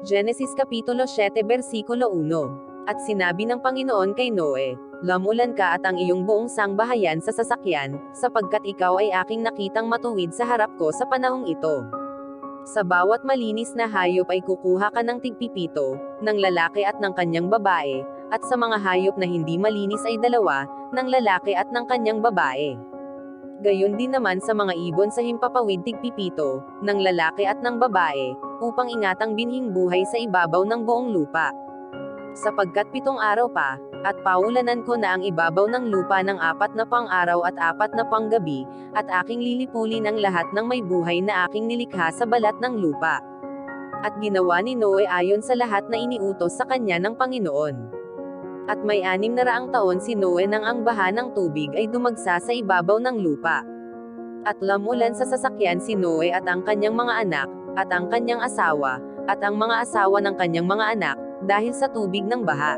Genesis Kapitulo 7 Versikulo 1. At sinabi ng Panginoon kay Noe, Lumulan ka at ang iyong buong sangbahayan sa sasakyan, sapagkat ikaw ay aking nakitang matuwid sa harap ko sa panahong ito. Sa bawat malinis na hayop ay kukuha ka ng tigpipito, ng lalaki at ng kanyang babae, at sa mga hayop na hindi malinis ay 2, ng lalaki at ng kanyang babae. Gayon din naman sa mga ibon sa himpapawid tigpipito, ng lalaki at ng babae, upang ingatang binhing buhay sa ibabaw ng buong lupa. Sapagkat 7 araw pa, at paulanan ko na ang ibabaw ng lupa ng 4 na pang-araw at 4 na panggabi, at aking lilipulin ang lahat ng may buhay na aking nilikha sa balat ng lupa. At ginawa ni Noe ayon sa lahat na iniutos sa kanya ng Panginoon. At may 600 taon si Noe nang ang baha ng tubig ay dumagsa sa ibabaw ng lupa. At lumulan sa sasakyan si Noe at ang kanyang mga anak, at ang kanyang asawa, at ang mga asawa ng kanyang mga anak, dahil sa tubig ng baha.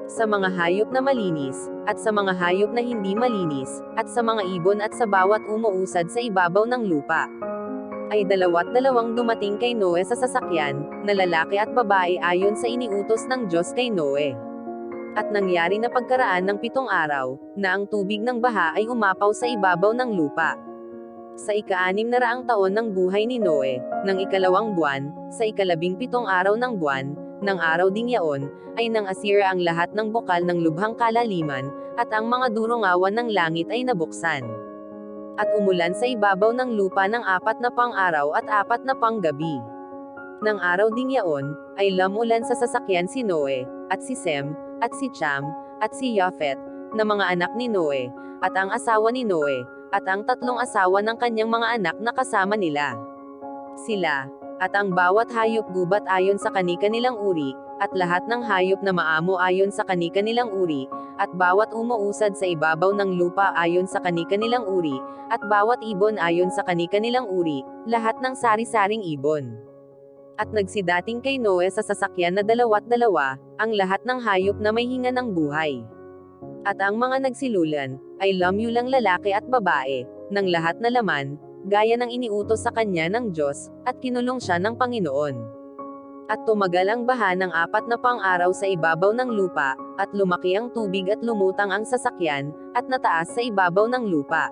Sa mga hayop na malinis, at sa mga hayop na hindi malinis, at sa mga ibon at sa bawat umuusad sa ibabaw ng lupa. Ay 2 dumating kay Noe sa sasakyan, na lalaki at babae ayon sa iniutos ng Diyos kay Noe. At nangyari na pagkaraan ng 7 araw, na ang tubig ng baha ay umapaw sa ibabaw ng lupa. Sa ika-600 taon ng buhay ni Noe, ng 2 buwan, sa 17 araw ng buwan, ng araw ding yaon, ay nang asira ang lahat ng bukal ng lubhang kalaliman, at ang mga durungawan ng langit ay nabuksan. At umulan sa ibabaw ng lupa ng 4 na pang-araw at 4 na panggabi. Nang araw ding yaon, ay lumulan sa sasakyan si Noe, at si Sem, at si Cham, at si Japhet, na mga anak ni Noe, at ang asawa ni Noe, at ang 3 asawa ng kanyang mga anak na kasama nila. Sila, at ang bawat hayop gubat ayon sa kani-kanilang uri, at lahat ng hayop na maamo ayon sa kani-kanilang uri, at bawat umuusad sa ibabaw ng lupa ayon sa kani-kanilang uri, at bawat ibon ayon sa kani-kanilang uri, lahat ng sari-saring ibon. At nagsidating kay Noe sa sasakyan na 2-2, ang lahat ng hayop na may hinga ng buhay. At ang mga nagsilulan, ay lumuyulang lalaki at babae, ng lahat na laman, gaya ng iniutos sa kanya ng Diyos, at kinulong siya ng Panginoon. At tumagal ang baha ng 4 na pang-araw sa ibabaw ng lupa, at lumaki ang tubig at lumutang ang sasakyan, at nataas sa ibabaw ng lupa.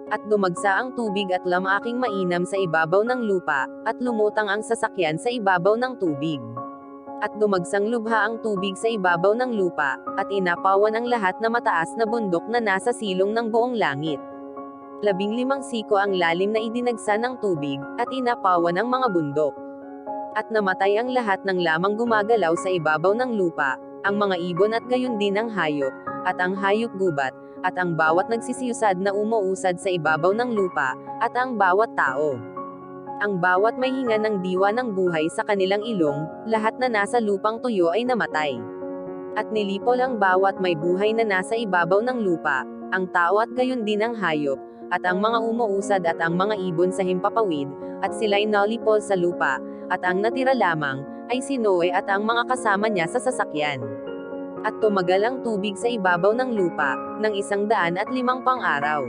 At dumagsa ang tubig at aking mainam sa ibabaw ng lupa, at lumutang ang sasakyan sa ibabaw ng tubig. At dumagsang lubha ang tubig sa ibabaw ng lupa, at inapawan ang lahat na mataas na bundok na nasa silong ng buong langit. 15 siko ang lalim na idinagsa ng tubig, at inapawan ang mga bundok. At namatay ang lahat ng lamang gumagalaw sa ibabaw ng lupa, ang mga ibon at gayon din ang hayop, at ang hayop gubat, at ang bawat nagsisiyusad na umuusad sa ibabaw ng lupa, at ang bawat tao. Ang bawat may hinga ng diwa ng buhay sa kanilang ilong, lahat na nasa lupang tuyo ay namatay. At nilipol ang bawat may buhay na nasa ibabaw ng lupa, ang tao at gayon din ang hayop, at ang mga umuusad at ang mga ibon sa himpapawid, at sila'y nalipol sa lupa, at ang natira lamang, ay si Noe at ang mga kasama niya sa sasakyan. At tumagal ang tubig sa ibabaw ng lupa, ng 105 pang-araw.